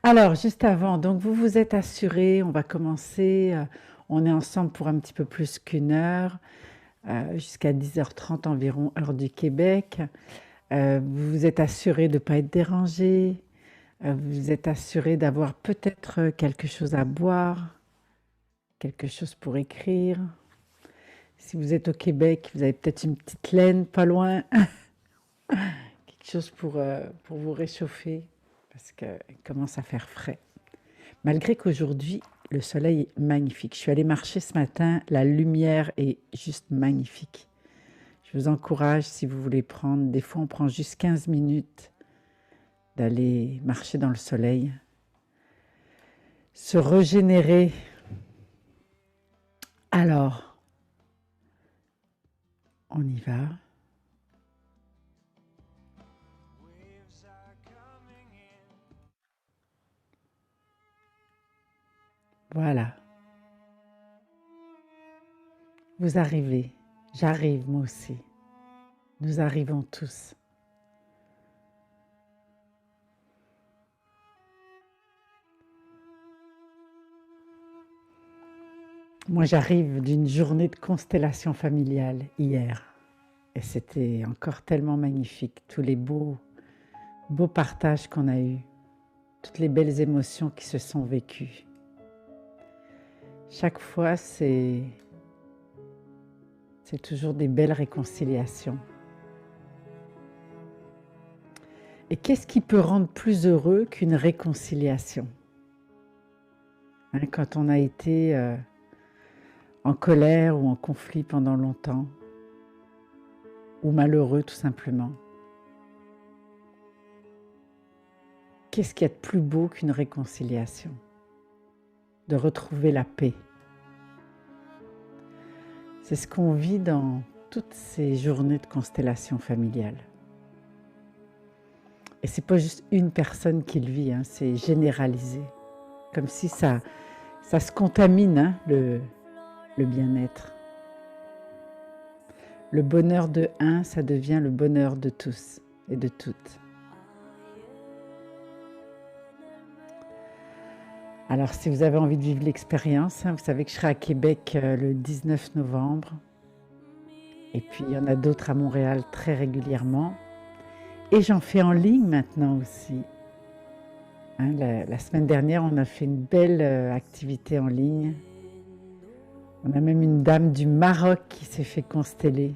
Alors, juste avant, donc vous vous êtes assuré, on va commencer, on est ensemble pour un petit peu plus qu'une heure, jusqu'à 10h30 environ, heure du Québec. Vous vous êtes assuré de ne pas être dérangé, vous vous êtes assuré d'avoir peut-être quelque chose à boire, quelque chose pour écrire. Si vous êtes au Québec, vous avez peut-être une petite laine pas loin, quelque chose pour vous réchauffer, parce qu'il commence à faire frais. Malgré qu'aujourd'hui, le soleil est magnifique. Je suis allée marcher ce matin, la lumière est juste magnifique. Je vous encourage, si vous voulez prendre, des fois on prend juste 15 minutes d'aller marcher dans le soleil, se régénérer. Alors, on y va. Voilà, vous arrivez, j'arrive moi aussi. Nous arrivons tous. Moi, j'arrive d'une journée de constellation familiale hier. Et c'était encore tellement magnifique, tous les beaux partages qu'on a eus, toutes les belles émotions qui se sont vécues. Chaque fois, c'est toujours des belles réconciliations. Et qu'est-ce qui peut rendre plus heureux qu'une réconciliation? Quand on a été en colère ou en conflit pendant longtemps, ou malheureux tout simplement. Qu'est-ce qu'il y a de plus beau qu'une réconciliation? De retrouver la paix. C'est ce qu'on vit dans toutes ces journées de constellation familiale. Et c'est pas juste une personne qui le vit, c'est généralisé. Comme si ça se contamine, le bien-être. Le bonheur de un, ça devient le bonheur de tous et de toutes. Alors, si vous avez envie de vivre l'expérience, vous savez que je serai à Québec le 19 novembre. Et puis, il y en a d'autres à Montréal très régulièrement. Et j'en fais en ligne maintenant aussi. La semaine dernière, on a fait une belle activité en ligne. On a même une dame du Maroc qui s'est fait consteller.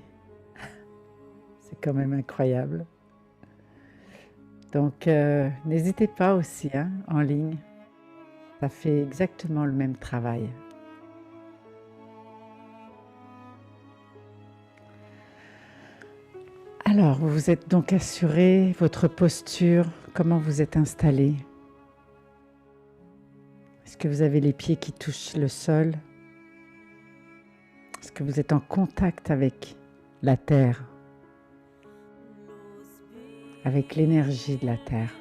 C'est quand même incroyable. Donc, n'hésitez pas aussi en ligne. Ça fait exactement le même travail. Alors, vous vous êtes donc assuré, votre posture, comment vous êtes installé? Est-ce que vous avez les pieds qui touchent le sol? Est-ce que vous êtes en contact avec la terre? Avec l'énergie de la terre?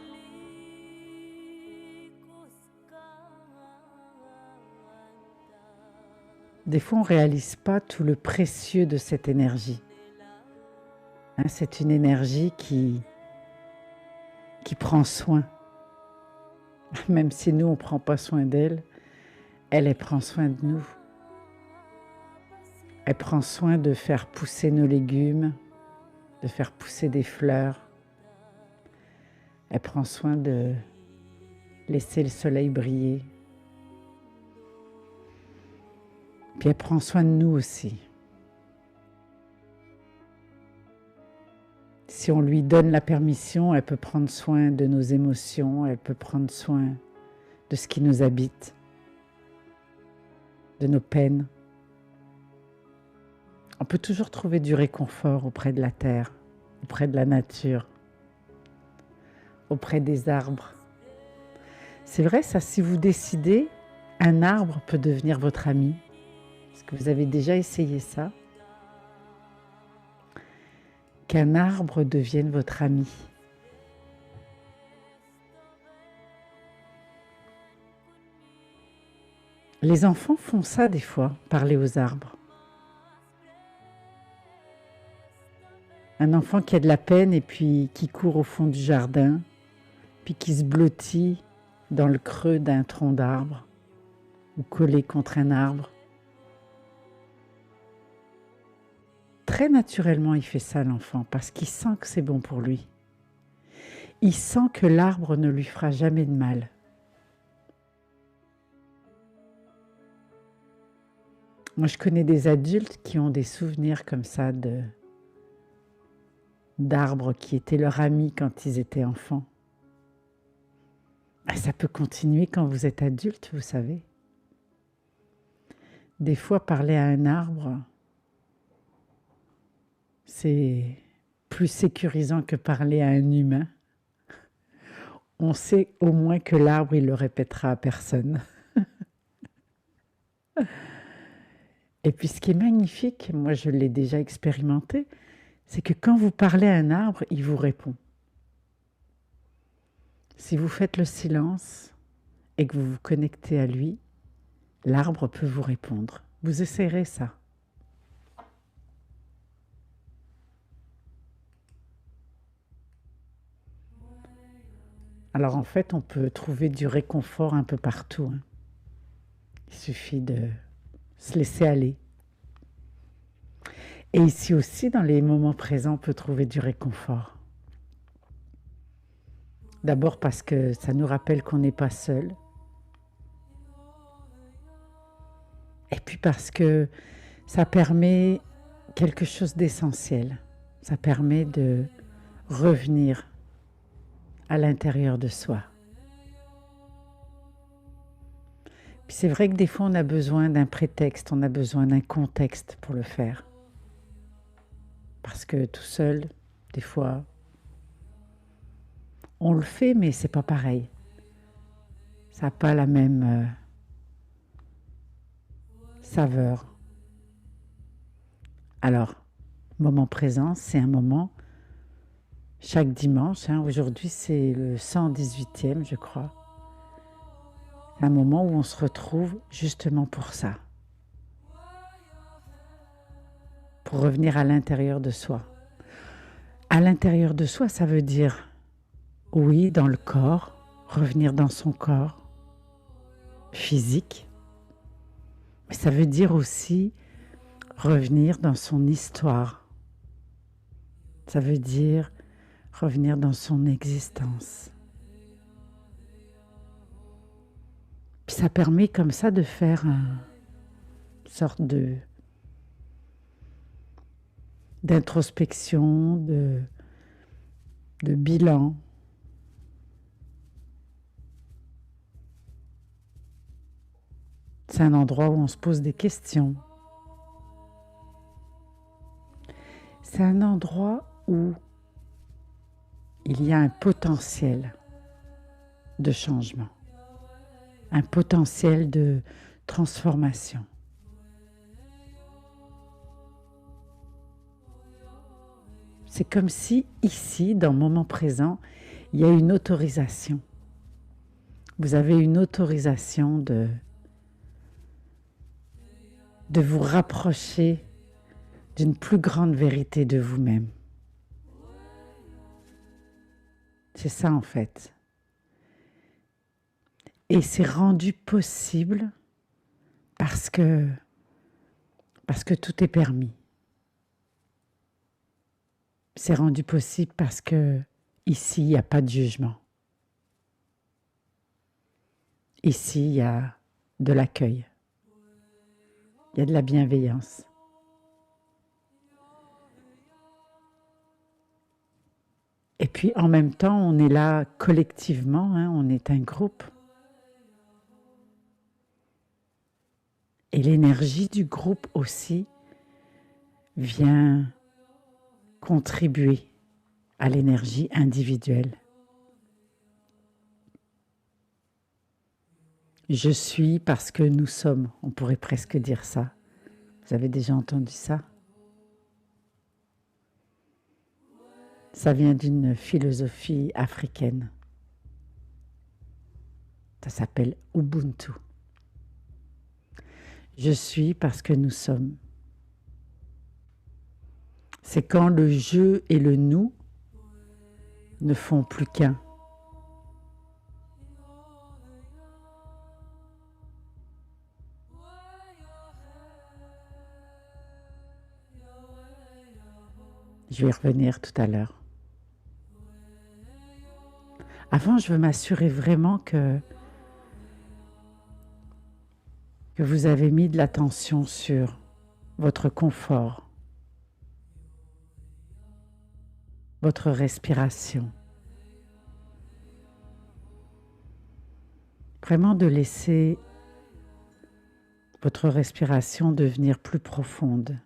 Des fois, on ne réalise pas tout le précieux de cette énergie. C'est une énergie qui prend soin. Même si nous, on ne prend pas soin d'elle, elle prend soin de nous. Elle prend soin de faire pousser nos légumes, de faire pousser des fleurs. Elle prend soin de laisser le soleil briller. Puis elle prend soin de nous aussi. Si on lui donne la permission, elle peut prendre soin de nos émotions, elle peut prendre soin de ce qui nous habite, de nos peines. On peut toujours trouver du réconfort auprès de la terre, auprès de la nature, auprès des arbres. C'est vrai ça, si vous décidez, un arbre peut devenir votre ami. Est-ce que vous avez déjà essayé ça? Qu'un arbre devienne votre ami. Les enfants font ça des fois, parler aux arbres. Un enfant qui a de la peine et puis qui court au fond du jardin, puis qui se blottit, dans le creux d'un tronc d'arbre ou collé contre un arbre. Très naturellement, il fait ça, l'enfant, parce qu'il sent que c'est bon pour lui. Il sent que l'arbre ne lui fera jamais de mal. Moi, je connais des adultes qui ont des souvenirs comme ça d'arbres qui étaient leurs amis quand ils étaient enfants. Ça peut continuer quand vous êtes adulte, vous savez. Des fois, parler à un arbre, c'est plus sécurisant que parler à un humain. On sait au moins que l'arbre, il le répétera à personne. Et puis ce qui est magnifique, moi je l'ai déjà expérimenté, c'est que quand vous parlez à un arbre, il vous répond. Si vous faites le silence et que vous vous connectez à lui, l'arbre peut vous répondre. Vous essayerez ça. Alors en fait, on peut trouver du réconfort un peu partout. Il suffit de se laisser aller. Et ici aussi, dans les moments présents, on peut trouver du réconfort. D'abord parce que ça nous rappelle qu'on n'est pas seul. Et puis parce que ça permet quelque chose d'essentiel. Ça permet de revenir à l'intérieur de soi. Puis c'est vrai que des fois, on a besoin d'un prétexte, on a besoin d'un contexte pour le faire. Parce que tout seul, des fois, on le fait, mais c'est pas pareil. Ça n'a pas la même saveur. Alors, moment présent, c'est un moment chaque dimanche. Aujourd'hui, c'est le 118e, je crois. Un moment où on se retrouve justement pour ça. Pour revenir à l'intérieur de soi. À l'intérieur de soi, ça veut dire, oui, dans le corps, revenir dans son corps physique, mais ça veut dire aussi revenir dans son histoire. Ça veut dire revenir dans son existence. Puis ça permet comme ça de faire une sorte d'introspection, de bilan. C'est un endroit où on se pose des questions. C'est un endroit où il y a un potentiel de changement, un potentiel de transformation. C'est comme si ici, dans le moment présent, il y a une autorisation. Vous avez une autorisation de vous rapprocher d'une plus grande vérité de vous-même. C'est ça en fait. Et c'est rendu possible parce que tout est permis. C'est rendu possible parce que ici, il n'y a pas de jugement. Ici, il y a de l'accueil. Il y a de la bienveillance. Et puis en même temps, on est là collectivement, on est un groupe. Et l'énergie du groupe aussi vient contribuer à l'énergie individuelle. Je suis parce que nous sommes, on pourrait presque dire ça. Vous avez déjà entendu ça? Ça vient d'une philosophie africaine. Ça s'appelle Ubuntu. Je suis parce que nous sommes. C'est quand le je et le nous ne font plus qu'un. Je vais y revenir tout à l'heure. Avant, je veux m'assurer vraiment que vous avez mis de l'attention sur votre confort, votre respiration. Vraiment de laisser votre respiration devenir plus profonde.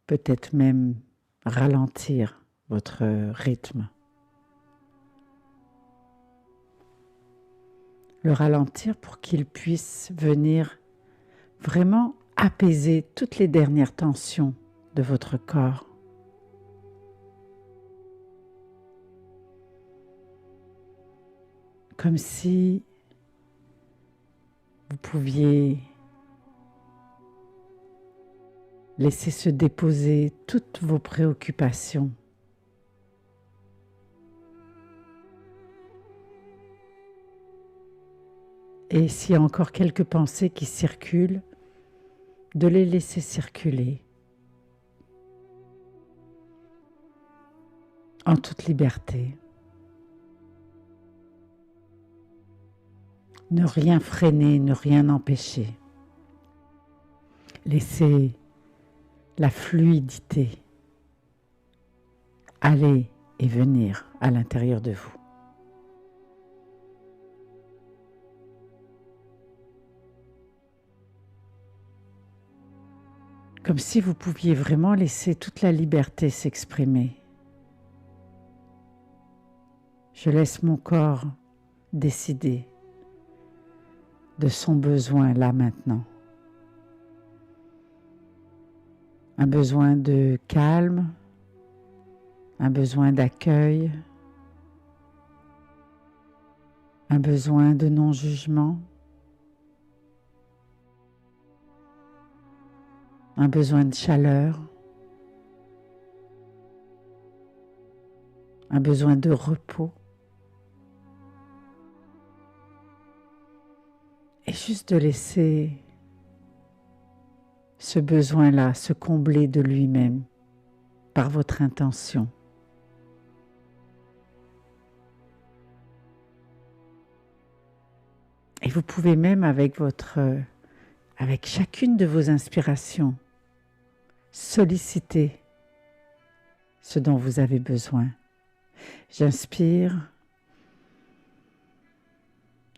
Peut-être même ralentir votre rythme. Le ralentir pour qu'il puisse venir vraiment apaiser toutes les dernières tensions de votre corps. Comme si vous pouviez laisser se déposer toutes vos préoccupations. Et s'il y a encore quelques pensées qui circulent, de les laisser circuler en toute liberté. Ne rien freiner, ne rien empêcher. Laissez la fluidité aller et venir à l'intérieur de vous. Comme si vous pouviez vraiment laisser toute la liberté s'exprimer. Je laisse mon corps décider de son besoin là maintenant. Un besoin de calme, un besoin d'accueil, un besoin de non-jugement, un besoin de chaleur, un besoin de repos. Et juste de laisser ce besoin-là se combler de lui-même par votre intention. Et vous pouvez même avec chacune de vos inspirations, solliciter ce dont vous avez besoin. J'inspire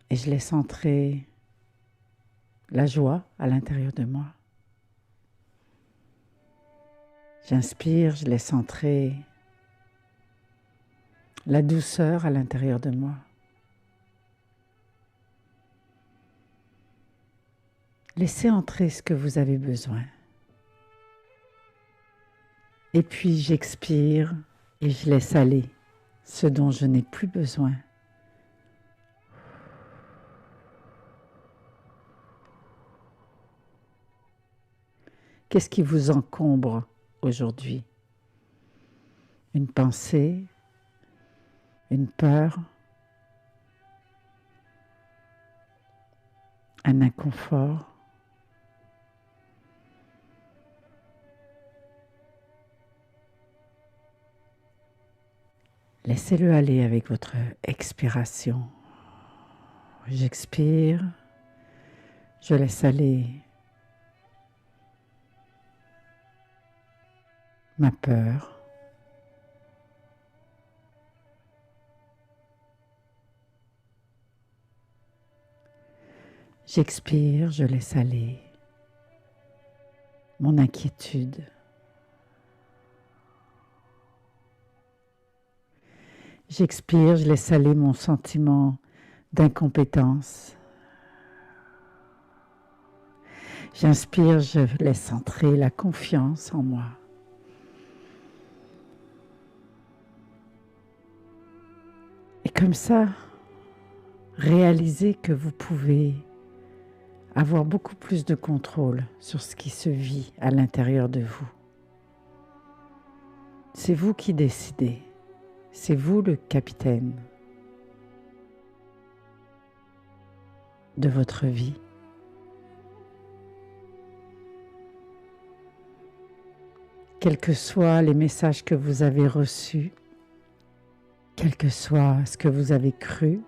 et je laisse entrer la joie à l'intérieur de moi. J'inspire, je laisse entrer la douceur à l'intérieur de moi. Laissez entrer ce que vous avez besoin. Et puis j'expire et je laisse aller ce dont je n'ai plus besoin. Qu'est-ce qui vous encombre aujourd'hui? Une pensée, une peur, un inconfort. Laissez-le aller avec votre expiration. J'expire, je laisse aller ma peur. J'expire, je laisse aller mon inquiétude. J'expire, je laisse aller mon sentiment d'incompétence. J'inspire, je laisse entrer la confiance en moi. Et comme ça, réalisez que vous pouvez avoir beaucoup plus de contrôle sur ce qui se vit à l'intérieur de vous. C'est vous qui décidez. C'est vous le capitaine de votre vie. quels que soient les messages que vous avez reçus, quel que soit ce que vous avez cru,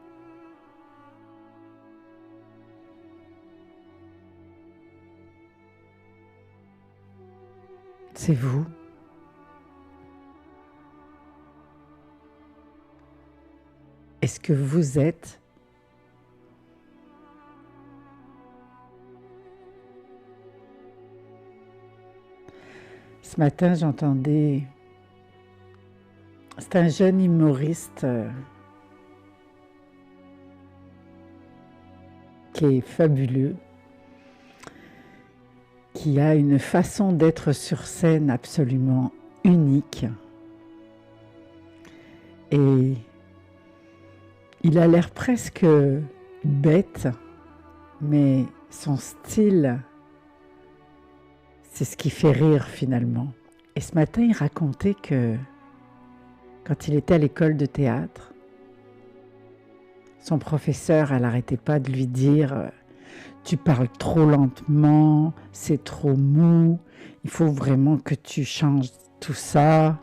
c'est vous. Et ce que vous êtes, ce matin, j'entendais, c'est un jeune humoriste qui est fabuleux, qui a une façon d'être sur scène absolument unique. Et il a l'air presque bête, mais son style, c'est ce qui fait rire finalement. Et ce matin, il racontait que quand il était à l'école de théâtre, son professeur, elle n'arrêtait pas de lui dire « Tu parles trop lentement, c'est trop mou, il faut vraiment que tu changes tout ça. »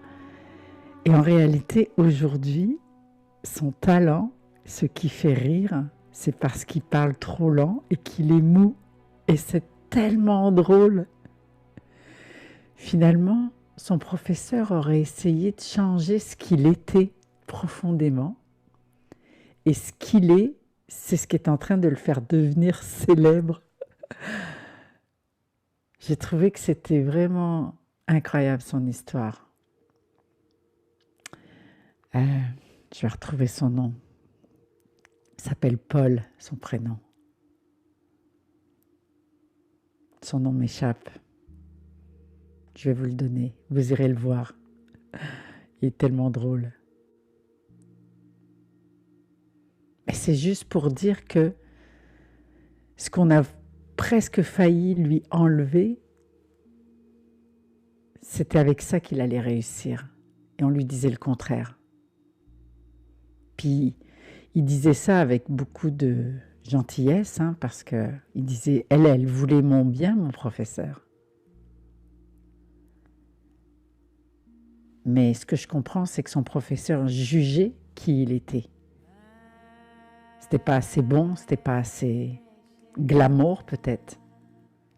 Et en réalité, aujourd'hui, son talent, ce qui fait rire, c'est parce qu'il parle trop lent et qu'il est mou. Et c'est tellement drôle. Finalement, son professeur aurait essayé de changer ce qu'il était profondément. Et ce qu'il est, c'est ce qui est en train de le faire devenir célèbre. J'ai trouvé que c'était vraiment incroyable son histoire. Je vais retrouver son nom. Il s'appelle Paul, son prénom. Son nom m'échappe. Je vais vous le donner. Vous irez le voir. Il est tellement drôle. Mais c'est juste pour dire que ce qu'on a presque failli lui enlever, c'était avec ça qu'il allait réussir. Et on lui disait le contraire. Puis, il disait ça avec beaucoup de gentillesse, parce qu'il disait, elle voulait mon bien, mon professeur. Mais ce que je comprends, c'est que son professeur jugeait qui il était. C'était pas assez bon, c'était pas assez glamour peut-être.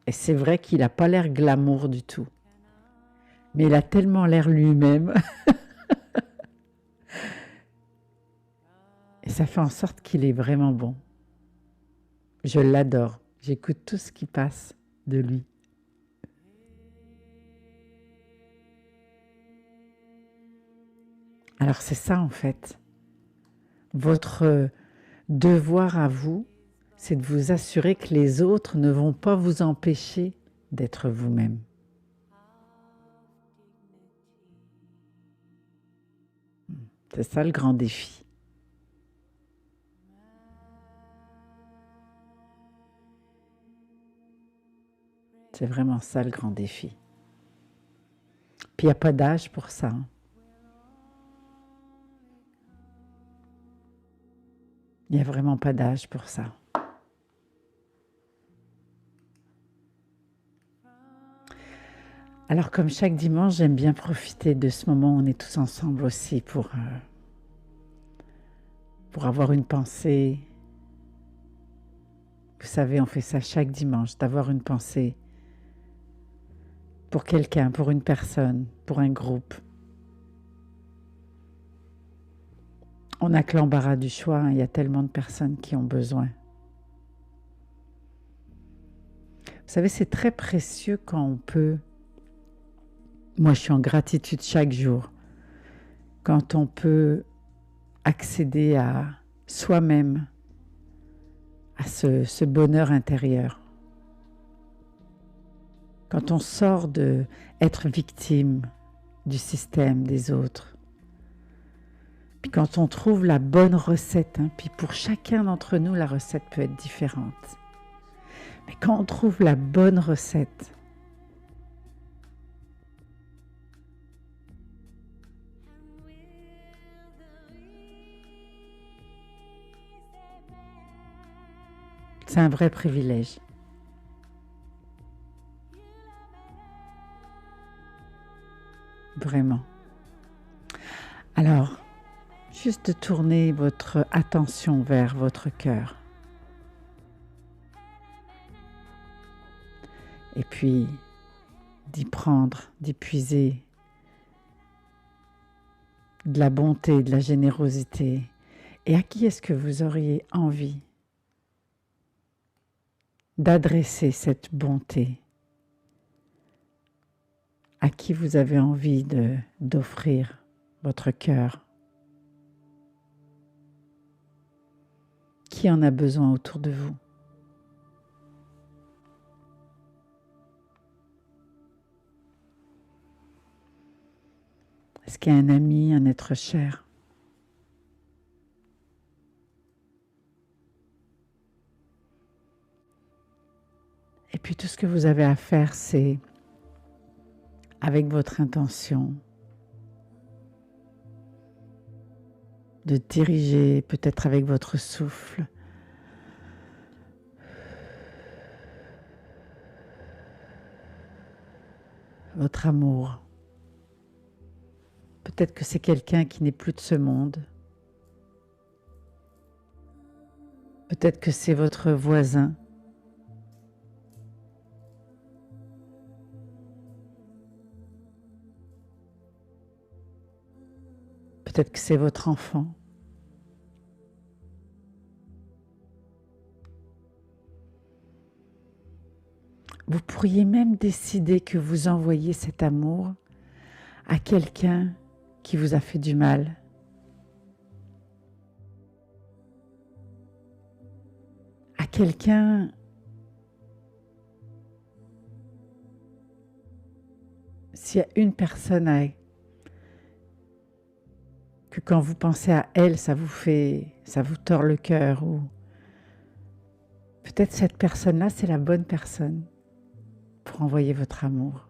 Et c'est vrai qu'il n'a pas l'air glamour du tout. Mais il a tellement l'air lui-même. Et ça fait en sorte qu'il est vraiment bon. Je l'adore. J'écoute tout ce qui passe de lui. Alors c'est ça en fait. Votre devoir à vous, c'est de vous assurer que les autres ne vont pas vous empêcher d'être vous-même. C'est ça le grand défi. C'est vraiment ça le grand défi. Puis il n'y a pas d'âge pour ça. Il n'y a vraiment pas d'âge pour ça. Alors comme chaque dimanche, j'aime bien profiter de ce moment où on est tous ensemble aussi pour avoir une pensée. Vous savez, on fait ça chaque dimanche, d'avoir une pensée pour quelqu'un, pour une personne, pour un groupe. On n'a que l'embarras du choix, il y a tellement de personnes qui ont besoin. Vous savez, c'est très précieux quand on peut... Moi, je suis en gratitude chaque jour. Quand on peut accéder à soi-même, à ce bonheur intérieur. Quand on sort d'être victime du système, des autres. Puis quand on trouve la bonne recette, puis pour chacun d'entre nous, la recette peut être différente. Mais quand on trouve la bonne recette, c'est un vrai privilège. vraiment. Alors, juste de tourner votre attention vers votre cœur. Et puis, d'y prendre, d'y puiser de la bonté, de la générosité. Et à qui est-ce que vous auriez envie d'adresser cette bonté? À qui vous avez envie d'offrir votre cœur? Qui en a besoin autour de vous? Est-ce qu'il y a un ami, un être cher? Et puis tout ce que vous avez à faire, c'est, avec votre intention, de diriger, peut-être avec votre souffle, votre amour. Peut-être que c'est quelqu'un qui n'est plus de ce monde. Peut-être que c'est votre voisin. Peut-être que c'est votre enfant. Vous pourriez même décider que vous envoyez cet amour à quelqu'un qui vous a fait du mal. À quelqu'un s'il y a une personne que quand vous pensez à elle, ça vous tord le cœur, ou peut-être cette personne-là, c'est la bonne personne pour envoyer votre amour.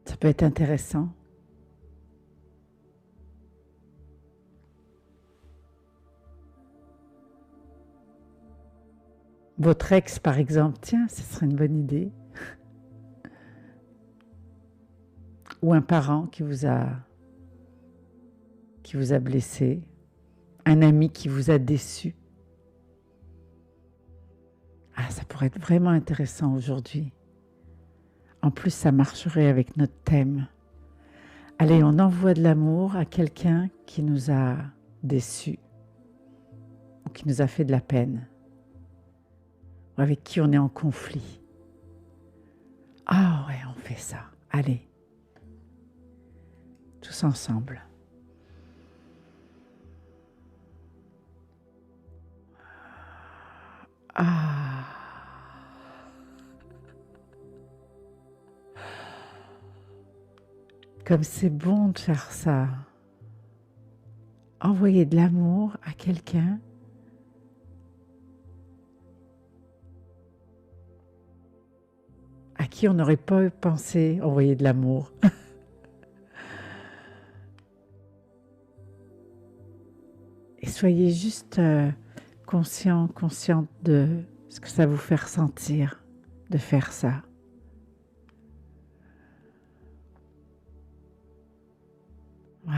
Ça peut être intéressant. Votre ex, par exemple, tiens, ce serait une bonne idée. Ou un parent qui vous a blessé, un ami qui vous a déçu. Ah, ça pourrait être vraiment intéressant aujourd'hui. En plus, ça marcherait avec notre thème. Allez, on envoie de l'amour à quelqu'un qui nous a déçus ou qui nous a fait de la peine ou avec qui on est en conflit. Ah ouais, on fait ça. Allez, tous ensemble. Ah. Comme c'est bon de faire ça. Envoyer de l'amour à quelqu'un à qui on n'aurait pas pensé envoyer de l'amour. Et soyez juste consciente de ce que ça vous fait ressentir de faire ça. Ouais.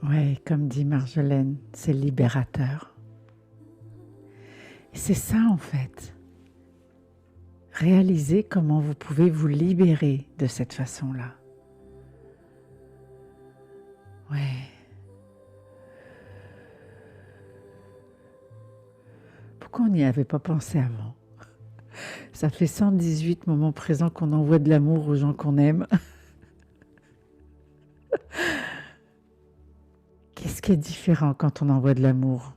Ouais, comme dit Marjolaine, c'est libérateur. Et c'est ça en fait. Réalisez comment vous pouvez vous libérer de cette façon-là. Ouais. Pourquoi on n'y avait pas pensé avant? Ça fait 118 moments présents qu'on envoie de l'amour aux gens qu'on aime. Qu'est-ce qui est différent quand on envoie de l'amour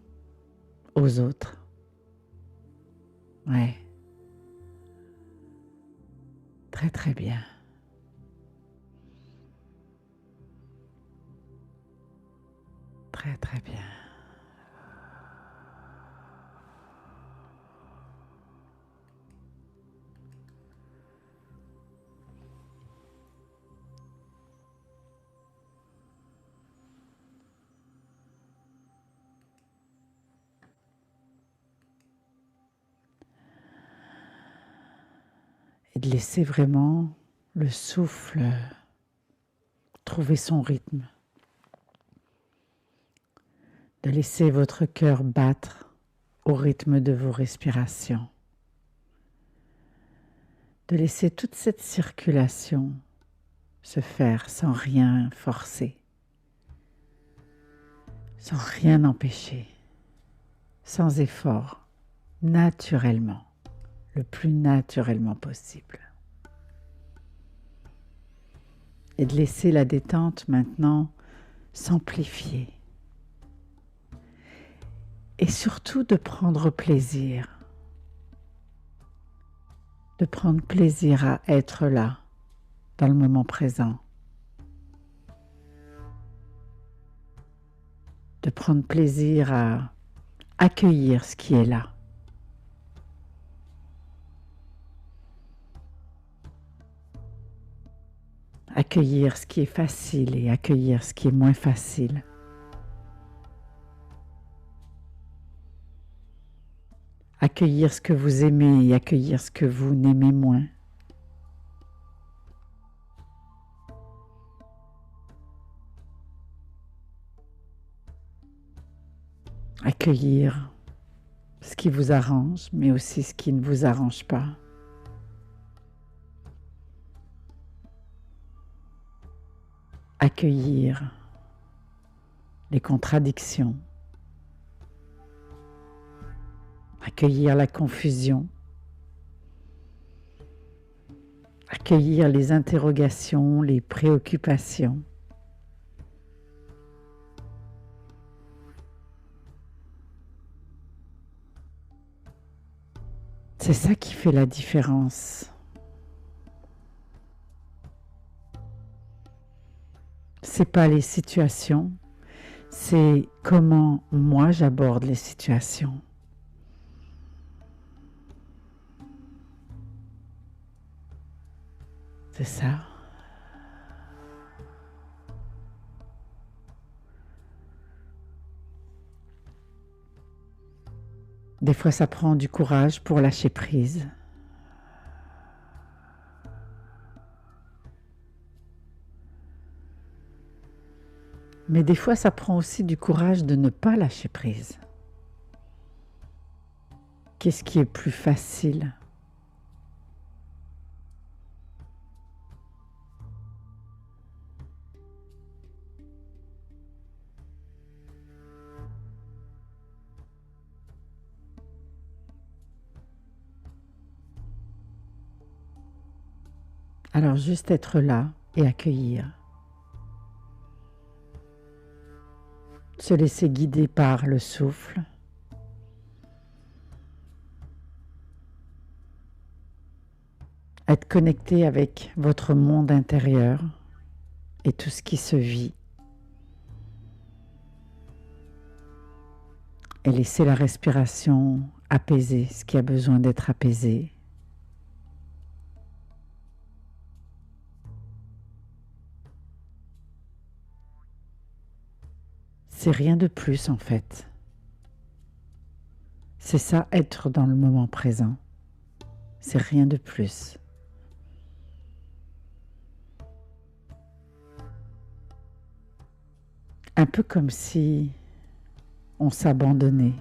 aux autres? Ouais. Très très bien. Très très bien. et de laisser vraiment le souffle trouver son rythme, de laisser votre cœur battre au rythme de vos respirations, de laisser toute cette circulation se faire sans rien forcer, sans rien empêcher, sans effort, naturellement, le plus naturellement possible. Et de laisser la détente maintenant s'amplifier. Et surtout de prendre plaisir. De prendre plaisir à être là, dans le moment présent. De prendre plaisir à accueillir ce qui est là. Accueillir ce qui est facile et accueillir ce qui est moins facile. Accueillir ce que vous aimez et accueillir ce que vous n'aimez moins. Accueillir ce qui vous arrange, mais aussi ce qui ne vous arrange pas. Accueillir les contradictions. Accueillir la confusion. Accueillir les interrogations, les préoccupations. C'est ça qui fait la différence. C'est pas les situations, c'est comment moi j'aborde les situations. C'est ça. Des fois, ça prend du courage pour lâcher prise. Mais des fois, ça prend aussi du courage de ne pas lâcher prise. Qu'est-ce qui est plus facile ? Alors juste être là et accueillir. Se laisser guider par le souffle. Être connecté avec votre monde intérieur et tout ce qui se vit. Et laisser la respiration apaiser ce qui a besoin d'être apaisé. C'est rien de plus en fait. C'est ça, être dans le moment présent. C'est rien de plus. Un peu comme si on s'abandonnait.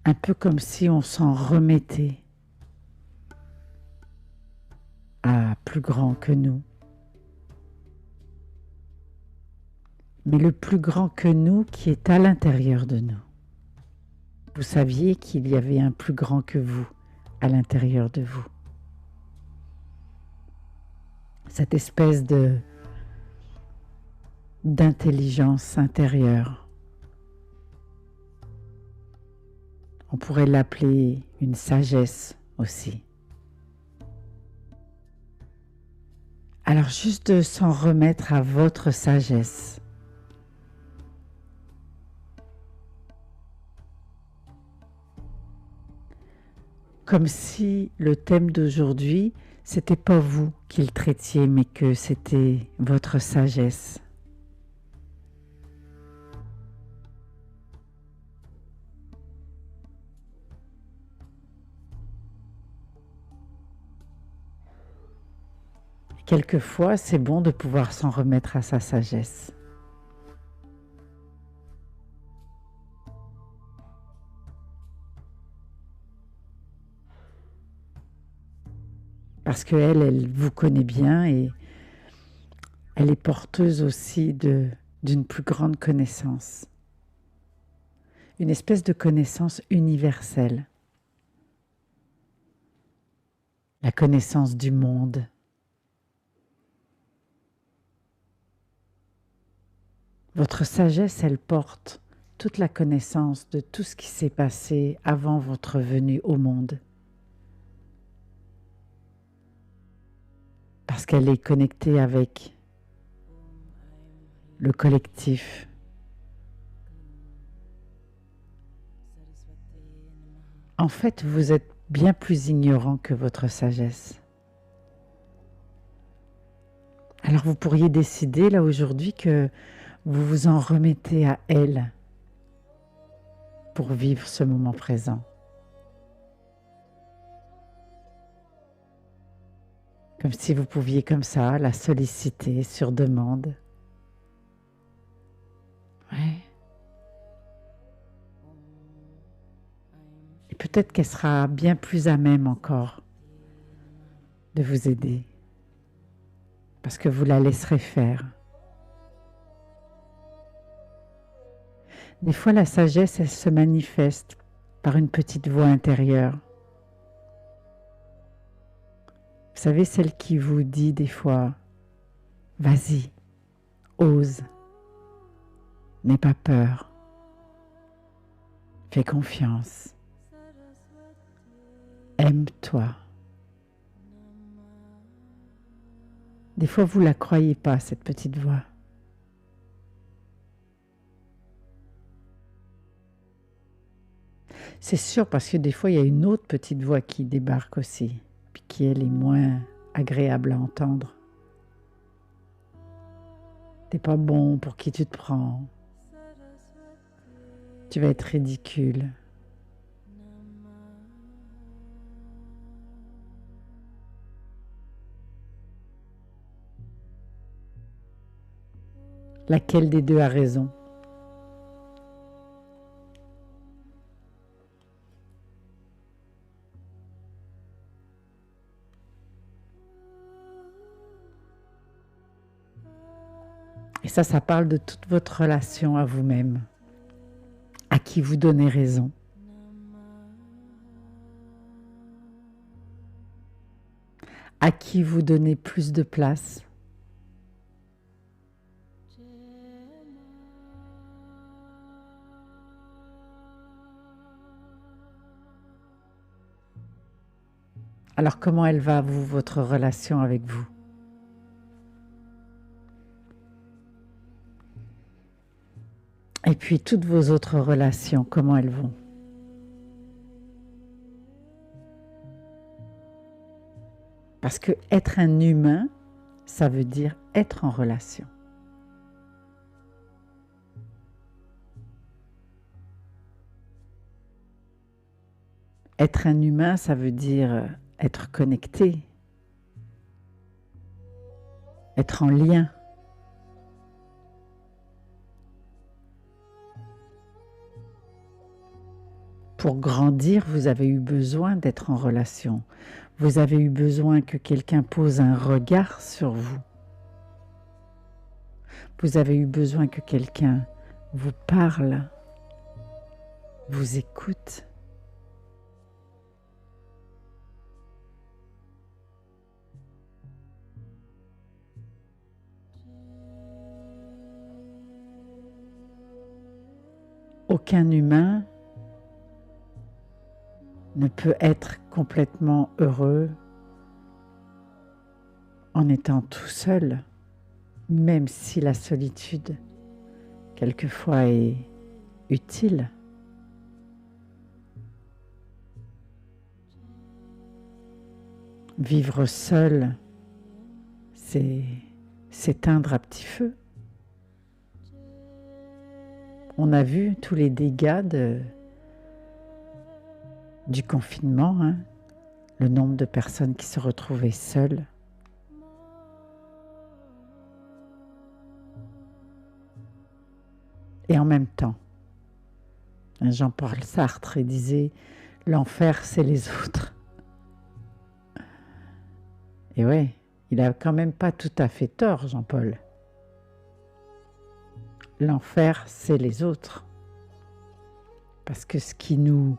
Un peu comme si on s'en remettait à plus grand que nous. Mais le plus grand que nous qui est à l'intérieur de nous. Vous saviez qu'il y avait un plus grand que vous à l'intérieur de vous. Cette espèce d'intelligence intérieure. On pourrait l'appeler une sagesse aussi. Alors juste de s'en remettre à votre sagesse. Comme si le thème d'aujourd'hui, c'était pas vous qui le traitiez, mais que c'était votre sagesse. quelquefois, c'est bon de pouvoir s'en remettre à sa sagesse. Parce qu'elle, elle vous connaît bien et elle est porteuse aussi d'une plus grande connaissance. Une espèce de connaissance universelle. La connaissance du monde. Votre sagesse, elle porte toute la connaissance de tout ce qui s'est passé avant votre venue au monde. Parce qu'elle est connectée avec le collectif. En fait, vous êtes bien plus ignorant que votre sagesse. Alors vous pourriez décider là aujourd'hui que vous vous en remettez à elle pour vivre ce moment présent. Comme si vous pouviez comme ça la solliciter sur demande. Ouais. Et peut-être qu'elle sera bien plus à même encore de vous aider. Parce que vous la laisserez faire. Des fois, la sagesse, elle se manifeste par une petite voix intérieure. Vous savez, celle qui vous dit des fois, vas-y, ose, n'aie pas peur, fais confiance, aime-toi. Des fois, vous ne la croyez pas, cette petite voix. C'est sûr, parce que des fois, il y a une autre petite voix qui débarque aussi, puis qui, elle, est moins agréable à entendre. T'es pas bon, pour qui tu te prends? Tu vas être ridicule. Laquelle des deux a raison? Et ça parle de toute votre relation à vous-même, à qui vous donnez raison. À qui vous donnez plus de place. Alors comment elle va, vous, votre relation avec vous? Et puis toutes vos autres relations, comment elles vont? Parce que être un humain, ça veut dire être en relation. Être un humain, ça veut dire être connecté, être en lien. Pour grandir, vous avez eu besoin d'être en relation. Vous avez eu besoin que quelqu'un pose un regard sur vous. Vous avez eu besoin que quelqu'un vous parle, vous écoute. Aucun humain ne peut être complètement heureux en étant tout seul, même si la solitude, quelquefois, est utile. Vivre seul, c'est s'éteindre à petit feu. On a vu tous les dégâts du confinement, hein, le nombre de personnes qui se retrouvaient seules. et en même temps. Jean-Paul Sartre il disait « l'enfer, c'est les autres ». Et ouais, il a quand même pas tout à fait tort, Jean-Paul. L'enfer, c'est les autres. Parce que ce qui nous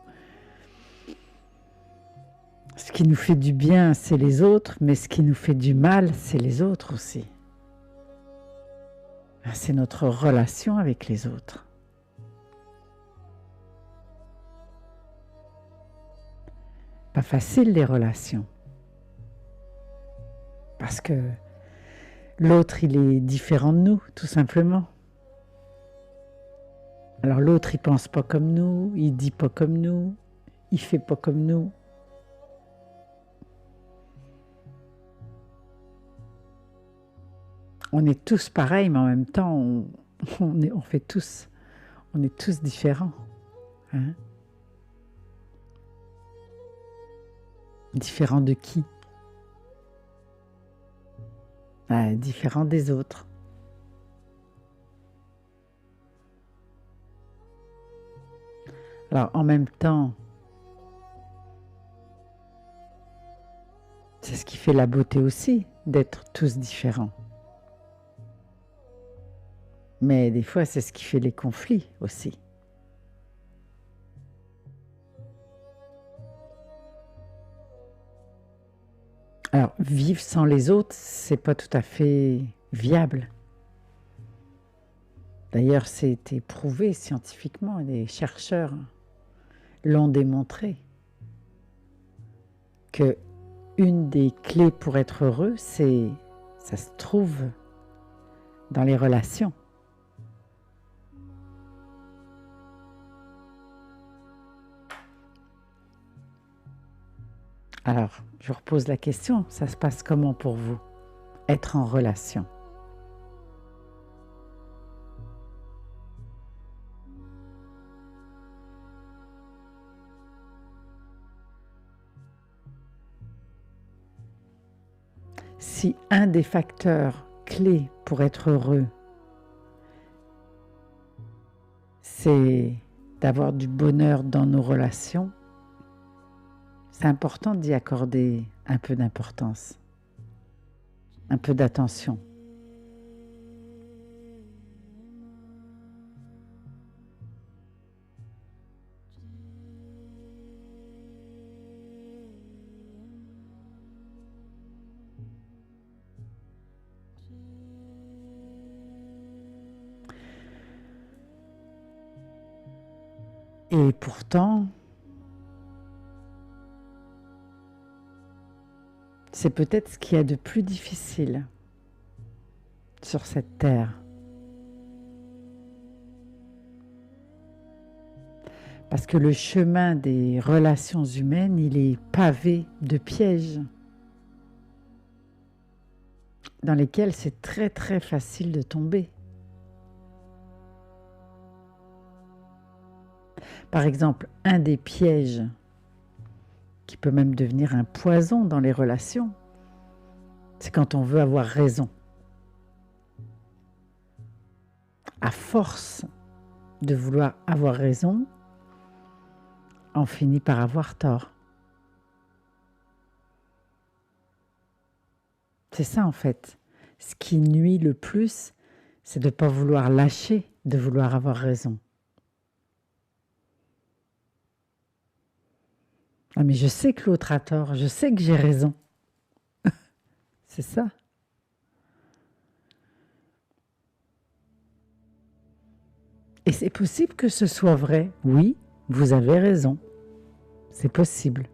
fait du bien, c'est les autres, mais ce qui nous fait du mal, c'est les autres aussi. C'est notre relation avec les autres. Pas facile les relations. Parce que l'autre, il est différent de nous, tout simplement. Alors l'autre, il pense pas comme nous, il dit pas comme nous, il fait pas comme nous. On est tous pareils, mais en même temps, on est tous différents. Hein? Différents de qui? Différents des autres. Alors, en même temps, c'est ce qui fait la beauté aussi, d'être tous différents. Mais des fois, c'est ce qui fait les conflits aussi. Alors, vivre sans les autres, c'est pas tout à fait viable. D'ailleurs, c'est prouvé scientifiquement, les chercheurs l'ont démontré, que une des clés pour être heureux, ça se trouve dans les relations. Alors, je repose la question, ça se passe comment pour vous, être en relation? Si un des facteurs clés pour être heureux, c'est d'avoir du bonheur dans nos relations, c'est important d'y accorder un peu d'importance, un peu d'attention. Et pourtant, c'est peut-être ce qu'il y a de plus difficile sur cette terre. Parce que le chemin des relations humaines, il est pavé de pièges dans lesquels c'est très très facile de tomber. Par exemple, un des pièges qui peut même devenir un poison dans les relations, c'est quand on veut avoir raison. À force de vouloir avoir raison, on finit par avoir tort. C'est ça en fait. Ce qui nuit le plus, c'est de ne pas vouloir lâcher, de vouloir avoir raison. Ah mais je sais que l'autre a tort, je sais que j'ai raison. C'est ça. Et c'est possible que ce soit vrai. Oui, vous avez raison. C'est possible.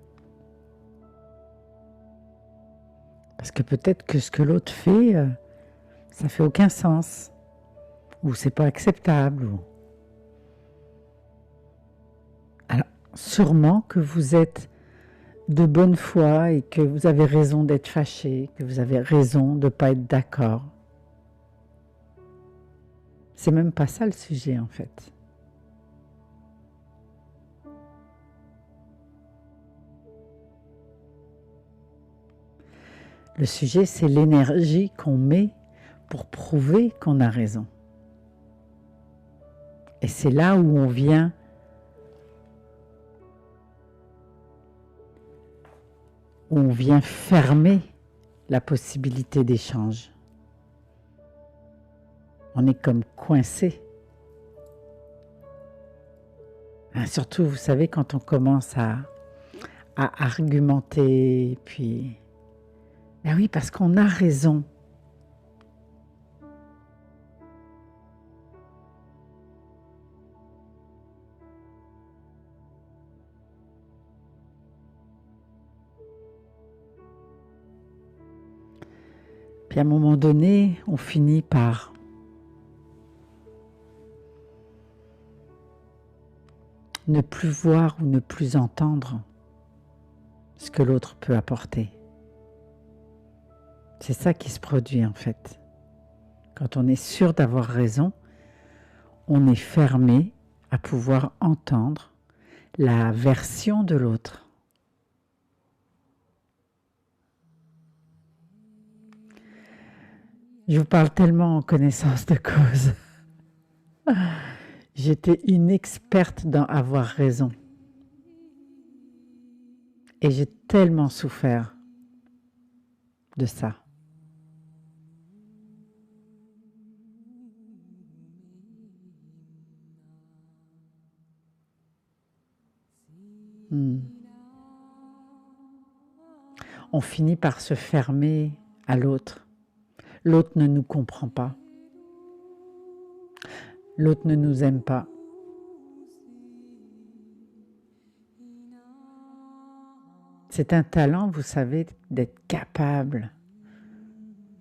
Parce que peut-être que ce que l'autre fait, ça fait aucun sens. Ou c'est pas acceptable. Alors, sûrement que vous êtes de bonne foi et que vous avez raison d'être fâché, que vous avez raison de ne pas être d'accord. C'est même pas ça le sujet en fait. Le sujet, c'est l'énergie qu'on met pour prouver qu'on a raison. Et c'est là où on vient fermer la possibilité d'échange. On est comme coincé. Surtout, vous savez, quand on commence à argumenter, puis... Ben oui, parce qu'on a raison. Puis à un moment donné, on finit par ne plus voir ou ne plus entendre ce que l'autre peut apporter. C'est ça qui se produit en fait. Quand on est sûr d'avoir raison, on est fermé à pouvoir entendre la version de l'autre. Je vous parle tellement en connaissance de cause. J'étais une experte dans avoir raison. Et j'ai tellement souffert de ça. On finit par se fermer à l'autre. L'autre ne nous comprend pas. L'autre ne nous aime pas. C'est un talent, vous savez, d'être capable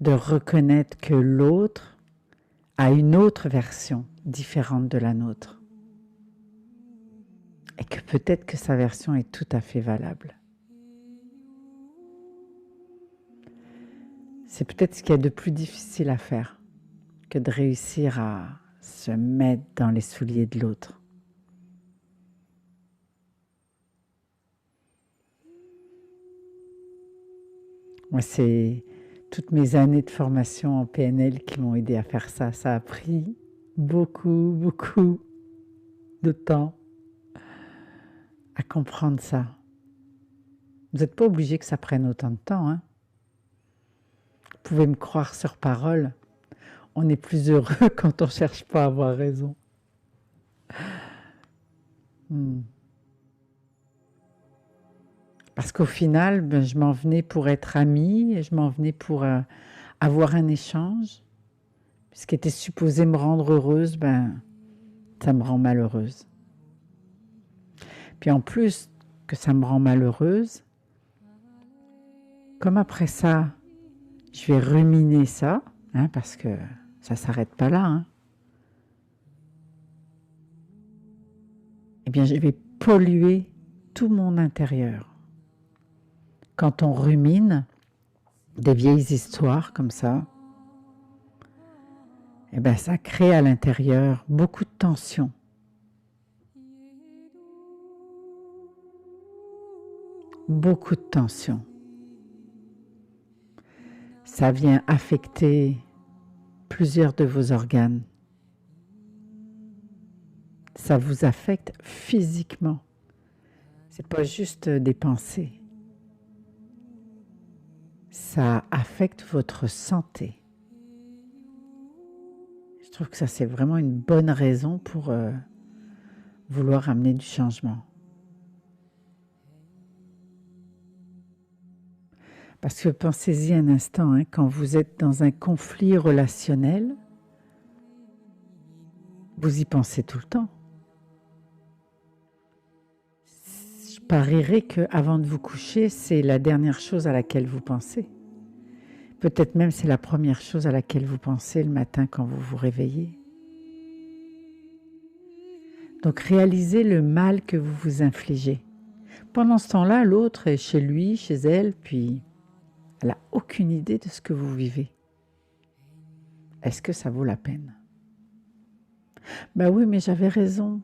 de reconnaître que l'autre a une autre version différente de la nôtre. Et que peut-être que sa version est tout à fait valable. C'est peut-être ce qu'il y a de plus difficile à faire que de réussir à se mettre dans les souliers de l'autre. Moi, c'est toutes mes années de formation en PNL qui m'ont aidé à faire ça. Ça a pris beaucoup de temps à comprendre ça. Vous n'êtes pas obligé que ça prenne autant de temps, hein. Vous pouvez me croire sur parole. On est plus heureux quand on ne cherche pas à avoir raison. Parce qu'au final, je m'en venais pour être amie, je m'en venais pour avoir un échange. Ce qui était supposé me rendre heureuse, ça me rend malheureuse. Puis en plus que ça me rend malheureuse, comme après ça, je vais ruminer ça, parce que ça ne s'arrête pas là. Eh bien, je vais polluer tout mon intérieur. Quand on rumine des vieilles histoires comme ça, eh bien, ça crée à l'intérieur beaucoup de tension. Beaucoup de tension. Ça vient affecter plusieurs de vos organes. Ça vous affecte physiquement. C'est pas juste des pensées. Ça affecte votre santé. Je trouve que ça, c'est vraiment une bonne raison pour vouloir amener du changement. Parce que pensez-y un instant, quand vous êtes dans un conflit relationnel, vous y pensez tout le temps. Je parierais qu'avant de vous coucher, c'est la dernière chose à laquelle vous pensez. Peut-être même c'est la première chose à laquelle vous pensez le matin quand vous vous réveillez. Donc réalisez le mal que vous vous infligez. Pendant ce temps-là, l'autre est chez lui, chez elle, puis elle n'a aucune idée de ce que vous vivez. Est-ce que ça vaut la peine? Ben oui, mais j'avais raison.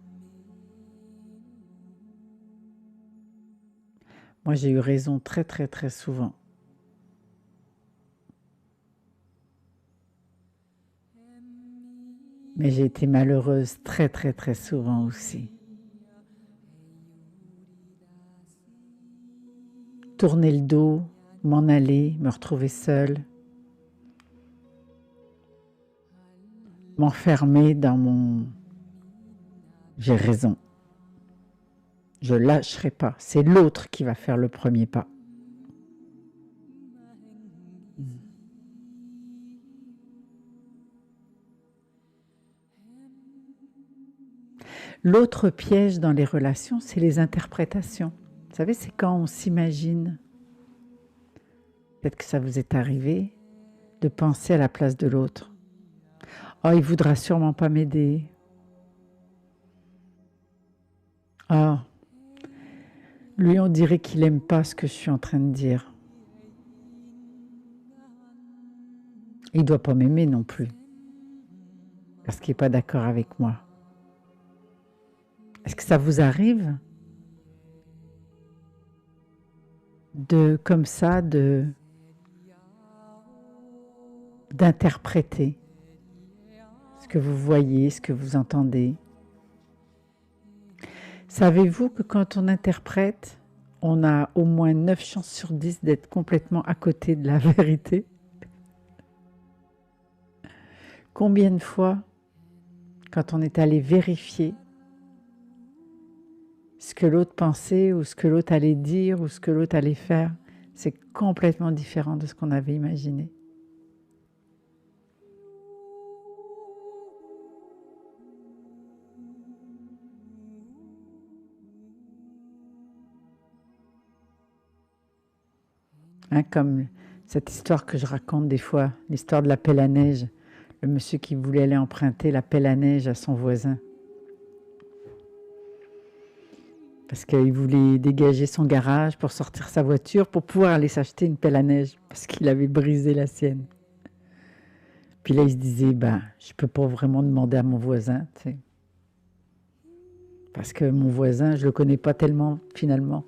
Moi, j'ai eu raison très souvent. Mais j'ai été malheureuse très très très souvent aussi. Tourner le dos, m'en aller, me retrouver seule, m'enfermer dans mon j'ai raison, je lâcherai pas, c'est l'autre qui va faire le premier pas. L'autre piège dans les relations, c'est les interprétations. Vous savez, c'est quand on s'imagine, peut-être que ça vous est arrivé, de penser à la place de l'autre. Oh, il voudra sûrement pas m'aider. Oh, lui, on dirait qu'il aime pas ce que je suis en train de dire. Il doit pas m'aimer non plus, parce qu'il est pas d'accord avec moi. Est-ce que ça vous arrive de, comme ça, d'interpréter ce que vous voyez, ce que vous entendez? Savez-vous que quand on interprète, on a au moins 9 chances sur 10 d'être complètement à côté de la vérité? Combien de fois, quand on est allé vérifier ce que l'autre pensait ou ce que l'autre allait dire ou ce que l'autre allait faire, c'est complètement différent de ce qu'on avait imaginé. Hein, comme cette histoire que je raconte des fois, l'histoire de la pelle à neige, le monsieur qui voulait aller emprunter la pelle à neige à son voisin. Parce qu'il voulait dégager son garage pour sortir sa voiture pour pouvoir aller s'acheter une pelle à neige parce qu'il avait brisé la sienne. Puis là, il se disait, ben, je peux pas vraiment demander à mon voisin, tu sais. Parce que mon voisin, je le connais pas tellement finalement.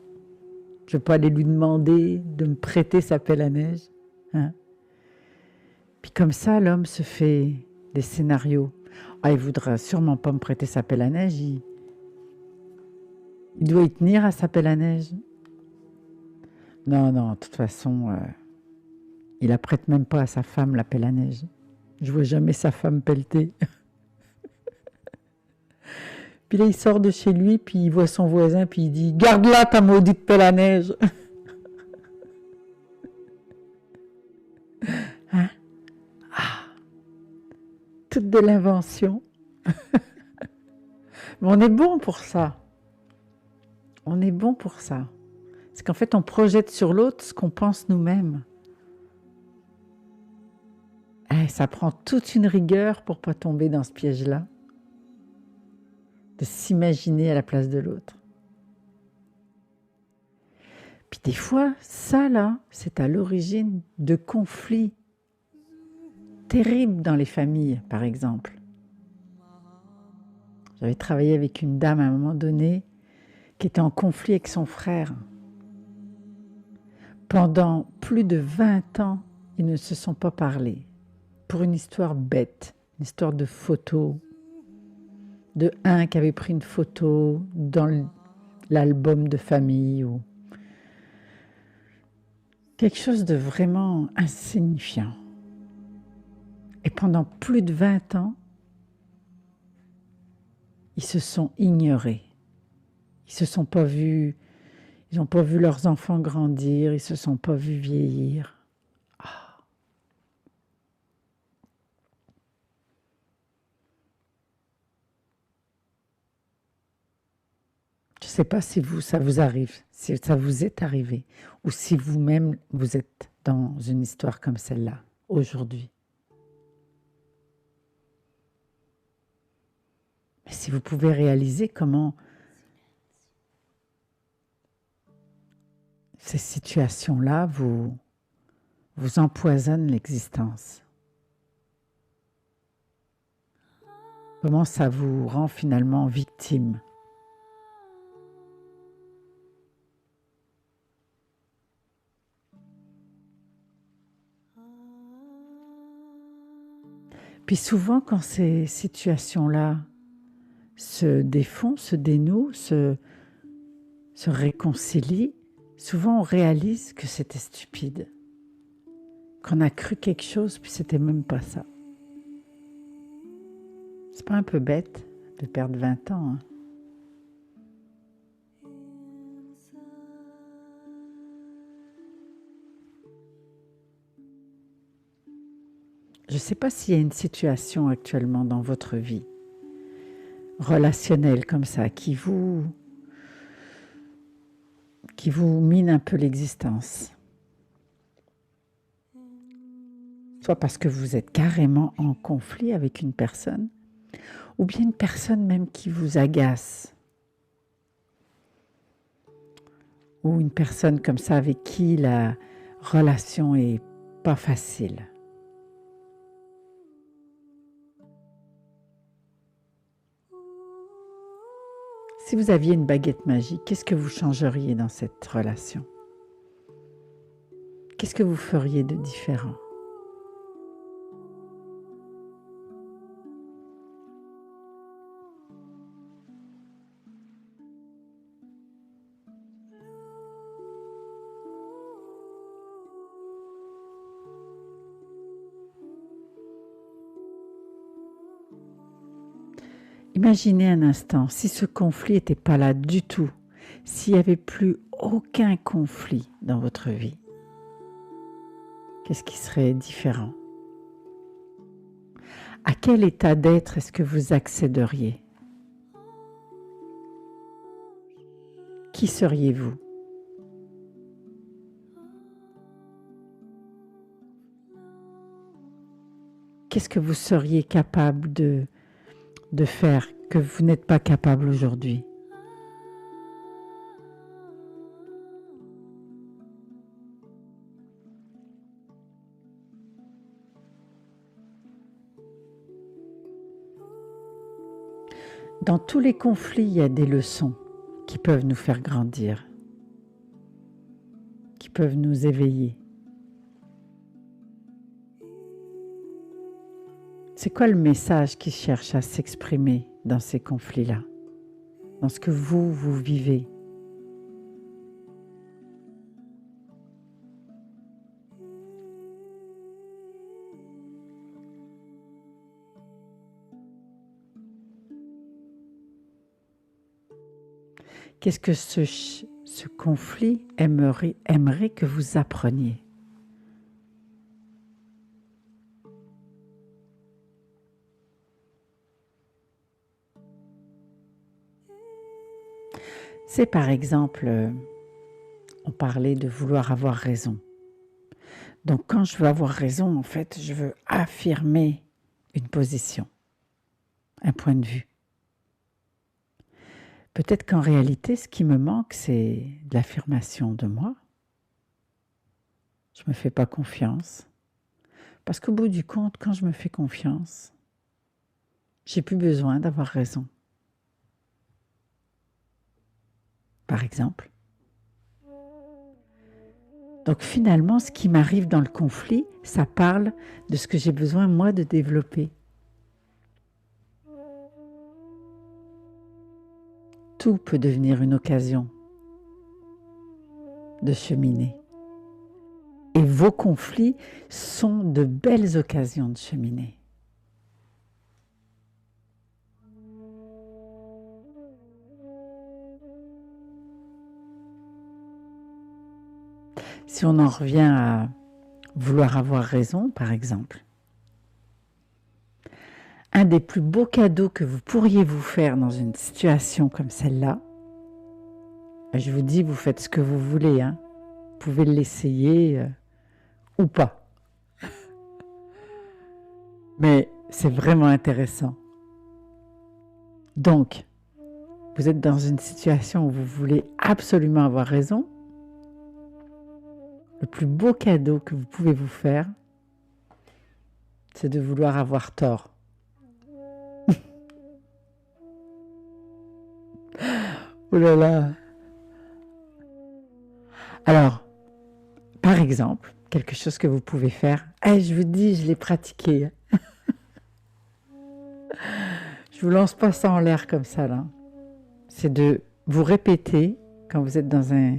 Je peux pas aller lui demander de me prêter sa pelle à neige. Hein. Puis comme ça, l'homme se fait des scénarios. Ah, il voudra sûrement pas me prêter sa pelle à neige. Il doit y tenir à sa pelle à neige. Non, non, de toute façon, il la prête même pas à sa femme, la pelle à neige. Je vois jamais sa femme pelleter. Puis là, il sort de chez lui, puis il voit son voisin, puis il dit « Garde-la, ta maudite pelle à neige !» Hein? Toute de l'invention. Mais on est bon pour ça. On est bon pour ça. C'est qu'en fait, on projette sur l'autre ce qu'on pense nous-mêmes. Eh, ça prend toute une rigueur pour pas tomber dans ce piège-là, de s'imaginer à la place de l'autre. Puis des fois, ça là, c'est à l'origine de conflits terribles dans les familles, par exemple. J'avais travaillé avec une dame à un moment donné qui était en conflit avec son frère. Pendant plus de 20 ans, ils ne se sont pas parlé. Pour une histoire bête, une histoire de photo, de un qui avait pris une photo dans l'album de famille ou quelque chose de vraiment insignifiant. Et pendant plus de 20 ans, ils se sont ignorés. Ils se sont pas vus, ils n'ont pas vu leurs enfants grandir, ils se sont pas vus vieillir. Ah. Je ne sais pas si vous, ça vous arrive, si ça vous est arrivé, ou si vous-même vous êtes dans une histoire comme celle-là aujourd'hui. Mais si vous pouvez réaliser comment ces situations-là vous empoisonnent l'existence. Comment ça vous rend finalement victime. Puis Puis souvent, quand ces situations-là se défont, se dénouent, se réconcilient, souvent on réalise que c'était stupide, qu'on a cru quelque chose, puis c'était même pas ça. C'est pas un peu bête de perdre 20 ans, hein? Je ne sais pas s'il y a une situation actuellement dans votre vie, relationnelle comme ça, qui vous mine un peu l'existence. Soit parce que vous êtes carrément en conflit avec une personne, ou bien une personne même qui vous agace. Ou une personne comme ça avec qui la relation est pas facile. Si vous aviez une baguette magique, qu'est-ce que vous changeriez dans cette relation? Qu'est-ce que vous feriez de différent? Imaginez un instant, si ce conflit n'était pas là du tout, s'il n'y avait plus aucun conflit dans votre vie, qu'est-ce qui serait différent? À quel état d'être est-ce que vous accéderiez? Qui seriez-vous? Qu'est-ce que vous seriez capable de faire que vous n'êtes pas capable aujourd'hui? Dans tous les conflits, il y a des leçons qui peuvent nous faire grandir, qui peuvent nous éveiller. C'est quoi le message qui cherche à s'exprimer dans ces conflits-là, dans ce que vous vivez? Qu'est-ce que ce conflit aimerait que vous appreniez? C'est par exemple, on parlait de vouloir avoir raison. Donc quand je veux avoir raison, en fait, je veux affirmer une position, un point de vue. Peut-être qu'en réalité, ce qui me manque, c'est de l'affirmation de moi. Je ne me fais pas confiance. Parce qu'au bout du compte, quand je me fais confiance, j'ai plus besoin d'avoir raison. Par exemple. Donc finalement, ce qui m'arrive dans le conflit, ça parle de ce que j'ai besoin, moi, de développer. Tout peut devenir une occasion de cheminer. Et vos conflits sont de belles occasions de cheminer. Si on en revient à vouloir avoir raison, par exemple, un des plus beaux cadeaux que vous pourriez vous faire dans une situation comme celle-là, je vous dis, vous faites ce que vous voulez, hein. Vous pouvez l'essayer ou pas. Mais c'est vraiment intéressant. Donc, vous êtes dans une situation où vous voulez absolument avoir raison. Le plus beau cadeau que vous pouvez vous faire, c'est de vouloir avoir tort. Oh là là. Alors, par exemple, quelque chose que vous pouvez faire, je vous dis, je l'ai pratiqué. Je vous lance pas ça en l'air comme ça là. C'est de vous répéter quand vous êtes dans un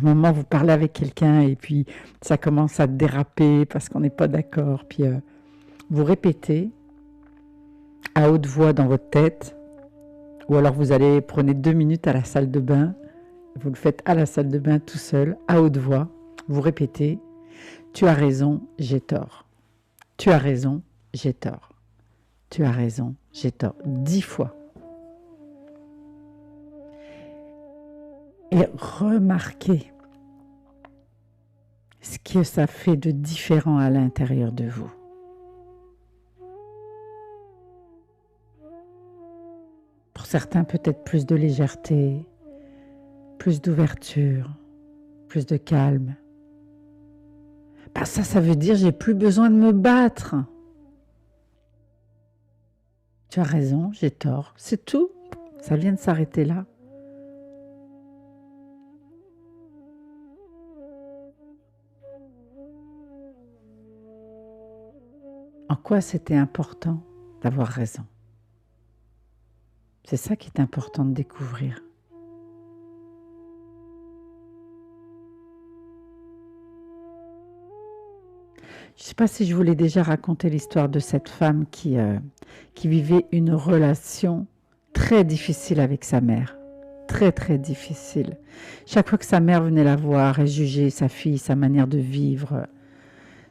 moment, vous parlez avec quelqu'un et puis ça commence à déraper parce qu'on n'est pas d'accord. Puis vous répétez à haute voix dans votre tête, ou alors vous allez prenez 2 minutes à la salle de bain. Vous le faites à la salle de bain tout seul, à haute voix. Vous répétez, tu as raison, j'ai tort. Tu as raison, j'ai tort. Tu as raison, j'ai tort. 10 fois. Et remarquez ce que ça fait de différent à l'intérieur de vous. Pour certains, peut-être plus de légèreté, plus d'ouverture, plus de calme. Ben ça veut dire j'ai plus besoin de me battre. Tu as raison, j'ai tort. C'est tout. Ça vient de s'arrêter là. En quoi c'était important d'avoir raison? C'est ça qui est important de découvrir. Je ne sais pas si je vous l'ai déjà raconté l'histoire de cette femme qui vivait une relation très difficile avec sa mère. Très, très difficile. Chaque fois que sa mère venait la voir et jugeait sa fille, sa manière de vivre,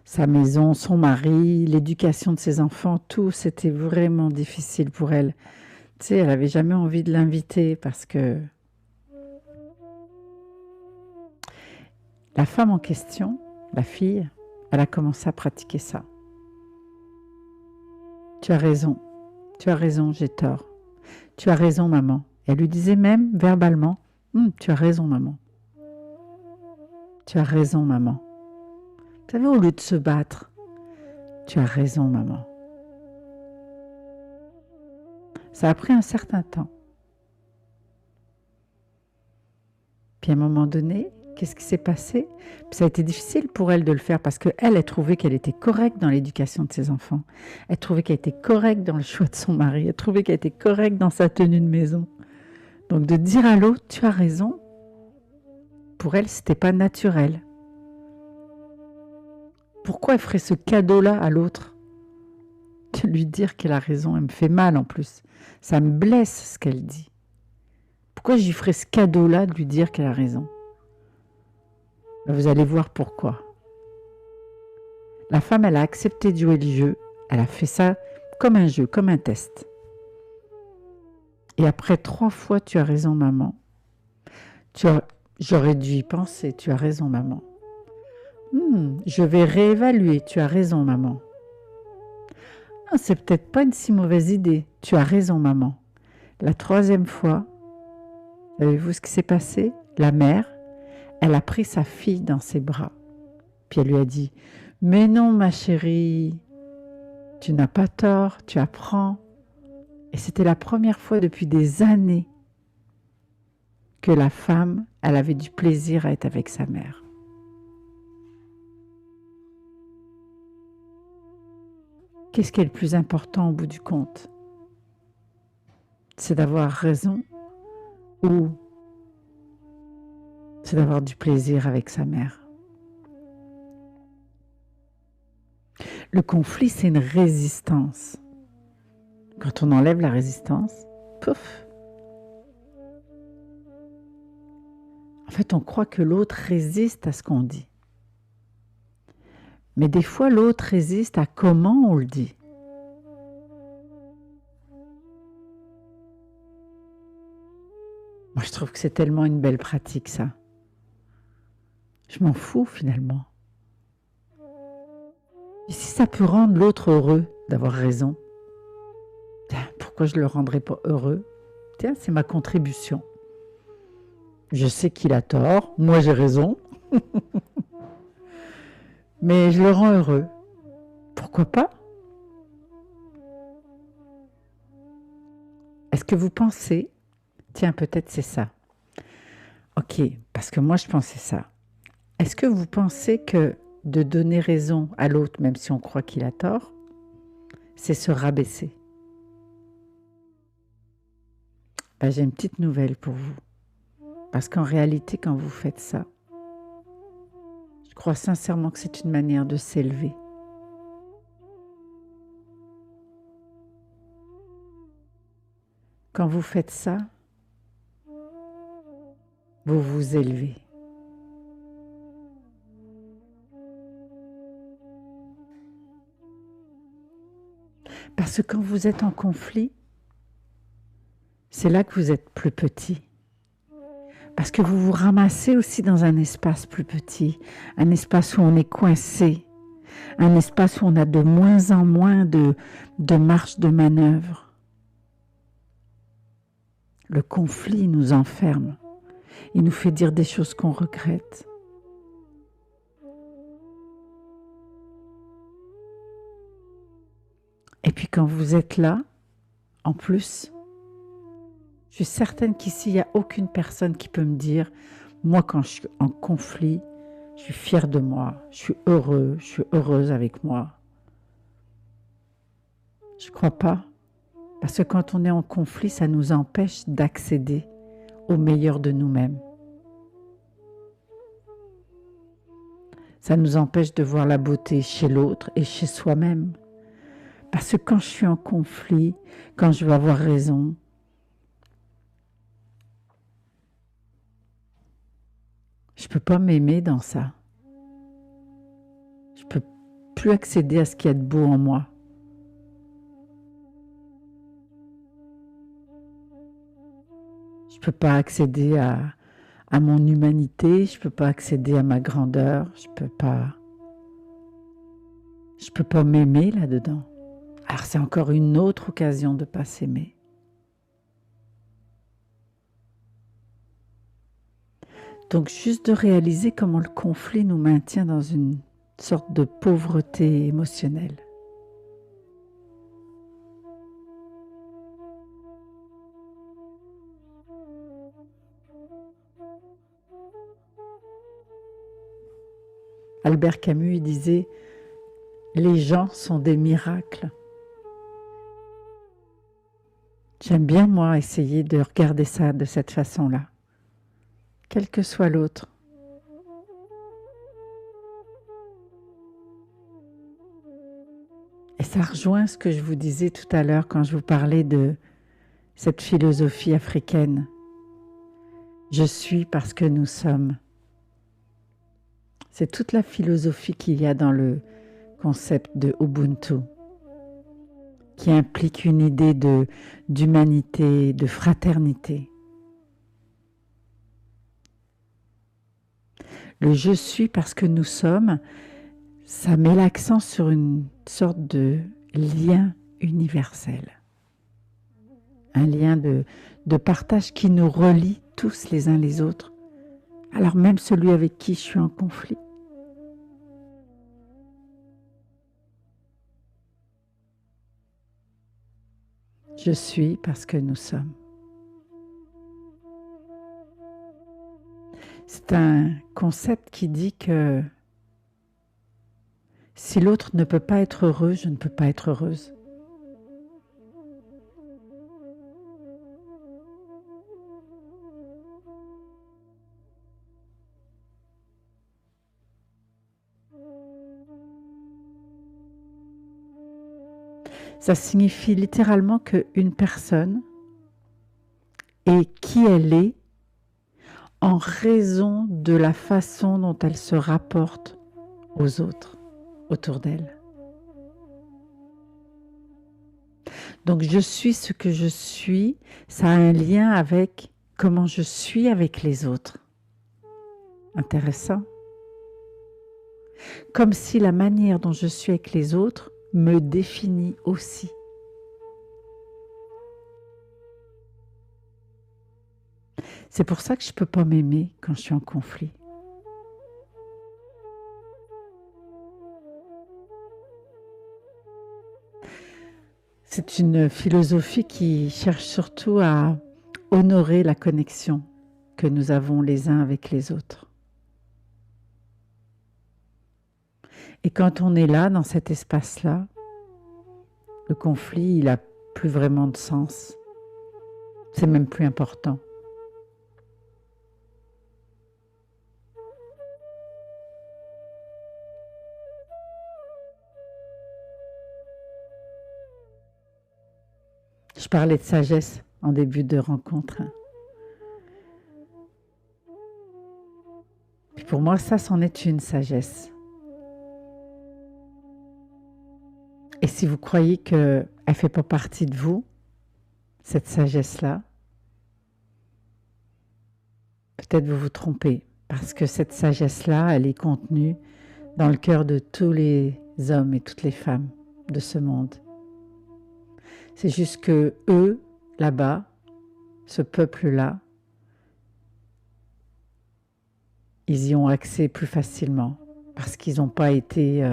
sa maison, son mari, l'éducation de ses enfants, tout, c'était vraiment difficile pour elle. Tu sais, elle n'avait jamais envie de l'inviter parce que la femme en question, la fille, elle a commencé à pratiquer ça. Tu as raison, j'ai tort. Tu as raison, maman. Et elle lui disait même verbalement, tu as raison, maman. Tu as raison, maman. Vous savez, au lieu de se battre, tu as raison, maman. Ça a pris un certain temps. Puis à un moment donné, qu'est-ce qui s'est passé? Ça a été difficile pour elle de le faire parce qu'elle, elle trouvait qu'elle était correcte dans l'éducation de ses enfants. Elle trouvait qu'elle était correcte dans le choix de son mari. Elle trouvait qu'elle était correcte dans sa tenue de maison. Donc de dire à l'autre, tu as raison, pour elle, c'était pas naturel. Pourquoi elle ferait ce cadeau-là à l'autre? De lui dire qu'elle a raison, elle me fait mal en plus. Ça me blesse ce qu'elle dit. Pourquoi je lui ferais ce cadeau-là de lui dire qu'elle a raison? Vous allez voir pourquoi. La femme, elle a accepté de jouer le jeu. Elle a fait ça comme un jeu, comme un test. Et après 3 fois, tu as raison, maman. J'aurais dû y penser, tu as raison, maman. Je vais réévaluer, tu as raison, maman. C'est peut-être pas une si mauvaise idée, tu as raison, maman. La 3e fois, savez-vous ce qui s'est passé? La mère, elle a pris sa fille dans ses bras. Puis elle lui a dit, mais non, ma chérie, tu n'as pas tort, tu apprends. Et c'était la première fois depuis des années que la femme, elle avait du plaisir à être avec sa mère. Qu'est-ce qui est le plus important au bout du compte? C'est d'avoir raison ou c'est d'avoir du plaisir avec sa mère? Le conflit, c'est une résistance. Quand on enlève la résistance, pouf. En fait, on croit que l'autre résiste à ce qu'on dit. Mais des fois, l'autre résiste à comment on le dit. Moi, je trouve que c'est tellement une belle pratique, ça. Je m'en fous, finalement. Et si ça peut rendre l'autre heureux d'avoir raison, pourquoi je ne le rendrais pas heureux? Tiens, c'est ma contribution. Je sais qu'il a tort, moi j'ai raison, mais je le rends heureux. Pourquoi pas? Est-ce que vous pensez, tiens, peut-être c'est ça. Ok, parce que moi je pensais ça. Est-ce que vous pensez que de donner raison à l'autre, même si on croit qu'il a tort, c'est se rabaisser. Ben, j'ai une petite nouvelle pour vous. Parce qu'en réalité, quand vous faites ça, je crois sincèrement que c'est une manière de s'élever. Quand vous faites ça, vous vous élevez. Parce que quand vous êtes en conflit, c'est là que vous êtes plus petit. Parce que vous vous ramassez aussi dans un espace plus petit, un espace où on est coincé, un espace où on a de moins en moins de marge de manœuvre. Le conflit nous enferme. Il nous fait dire des choses qu'on regrette. Et puis quand vous êtes là, en plus, je suis certaine qu'ici, il n'y a aucune personne qui peut me dire, moi quand je suis en conflit, je suis fière de moi, je suis heureux, je suis heureuse avec moi. Je ne crois pas. Parce que quand on est en conflit, ça nous empêche d'accéder au meilleur de nous-mêmes. Ça nous empêche de voir la beauté chez l'autre et chez soi-même. Parce que quand je suis en conflit, quand je veux avoir raison, je ne peux pas m'aimer dans ça. Je ne peux plus accéder à ce qu'il y a de beau en moi. Je ne peux pas accéder à mon humanité, je ne peux pas accéder à ma grandeur, je peux pas m'aimer là-dedans. Alors c'est encore une autre occasion de ne pas s'aimer. Donc juste de réaliser comment le conflit nous maintient dans une sorte de pauvreté émotionnelle. Albert Camus il disait « Les gens sont des miracles ». J'aime bien moi essayer de regarder ça de cette façon-là, quel que soit l'autre. Et ça rejoint ce que je vous disais tout à l'heure quand je vous parlais de cette philosophie africaine. Je suis parce que nous sommes. C'est toute la philosophie qu'il y a dans le concept de Ubuntu, qui implique une idée d'humanité, de fraternité. Le « je suis parce que nous sommes », ça met l'accent sur une sorte de lien universel. Un lien de partage qui nous relie tous les uns les autres. Alors même celui avec qui je suis en conflit. Je suis parce que nous sommes. C'est un concept qui dit que si l'autre ne peut pas être heureux, je ne peux pas être heureuse. Ça signifie littéralement qu'une personne est qui elle est en raison de la façon dont elle se rapporte aux autres autour d'elle. Donc je suis ce que je suis, ça a un lien avec comment je suis avec les autres. Intéressant. Comme si la manière dont je suis avec les autres me définit aussi. C'est pour ça que je ne peux pas m'aimer quand je suis en conflit. C'est une philosophie qui cherche surtout à honorer la connexion que nous avons les uns avec les autres. Et quand on est là, dans cet espace-là, le conflit, il n'a plus vraiment de sens. C'est même plus important. Je parlais de sagesse en début de rencontre. Puis pour moi, ça, c'en est une sagesse. Et si vous croyez qu'elle ne fait pas partie de vous, cette sagesse-là, peut-être vous vous trompez, parce que cette sagesse-là, elle est contenue dans le cœur de tous les hommes et toutes les femmes de ce monde. C'est juste que eux, là-bas, ce peuple-là, ils y ont accès plus facilement parce qu'ils n'ont pas été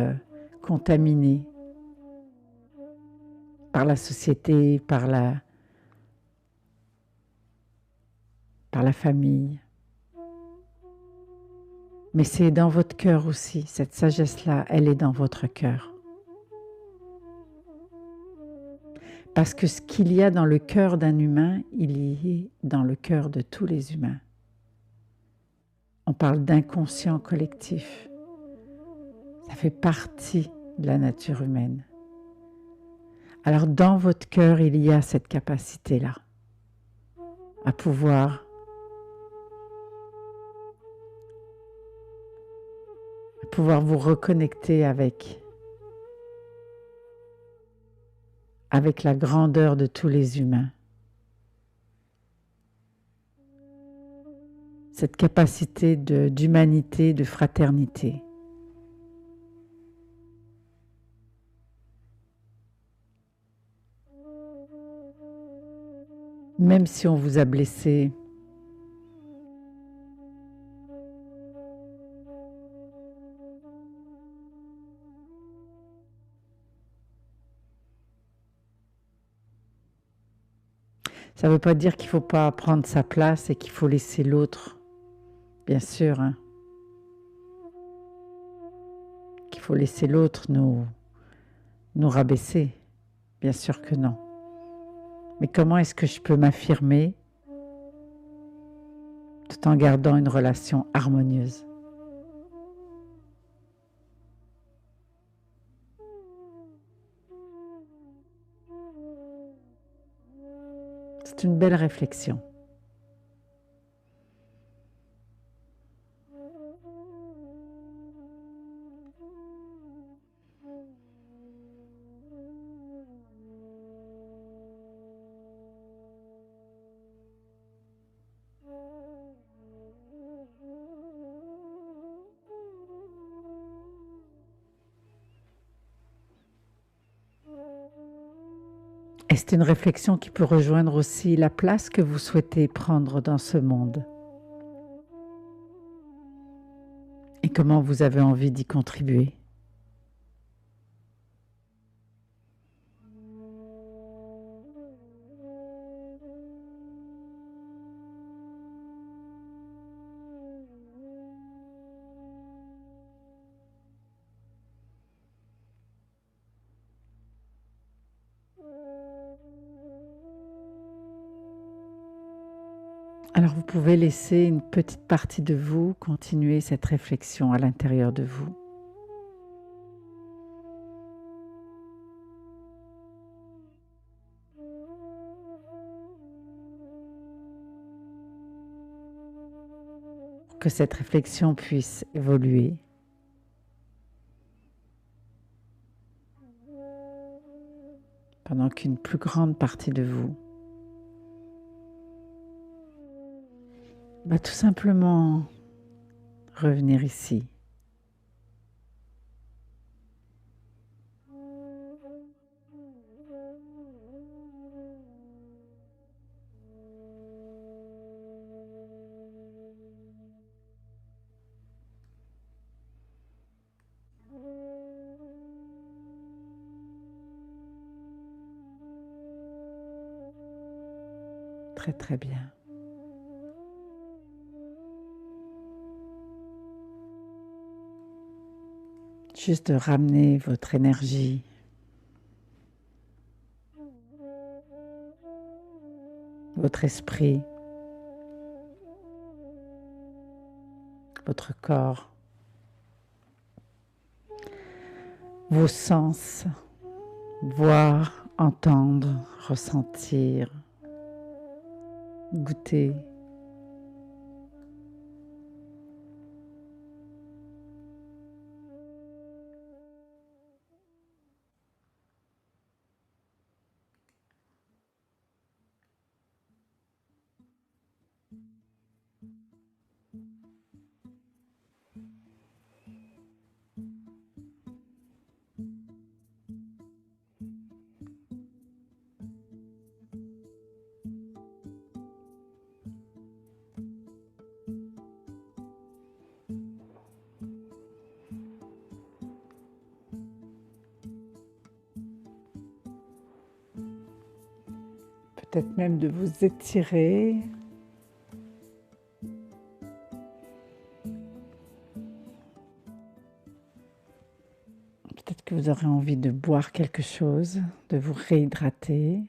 contaminés par la société, par la famille. Mais c'est dans votre cœur aussi, cette sagesse-là, elle est dans votre cœur. Parce que ce qu'il y a dans le cœur d'un humain, il y est dans le cœur de tous les humains. On parle d'inconscient collectif. Ça fait partie de la nature humaine. Alors dans votre cœur, il y a cette capacité-là à pouvoir vous reconnecter avec la grandeur de tous les humains. Cette capacité d'humanité, de fraternité. Même si on vous a blessé, ça ne veut pas dire qu'il ne faut pas prendre sa place et qu'il faut laisser l'autre, bien sûr, hein, qu'il faut laisser l'autre nous rabaisser, bien sûr que non. Mais comment est-ce que je peux m'affirmer tout en gardant une relation harmonieuse? C'est une belle réflexion. Et c'est une réflexion qui peut rejoindre aussi la place que vous souhaitez prendre dans ce monde. Et comment vous avez envie d'y contribuer. Alors vous pouvez laisser une petite partie de vous continuer cette réflexion à l'intérieur de vous. Pour que cette réflexion puisse évoluer. Pendant qu'une plus grande partie de vous va tout simplement revenir ici. Très très bien. Juste de ramener votre énergie votre esprit, votre corps, vos sens, voir, entendre, ressentir, goûter. Peut-être même de vous étirer. Peut-être que vous aurez envie de boire quelque chose, de vous réhydrater.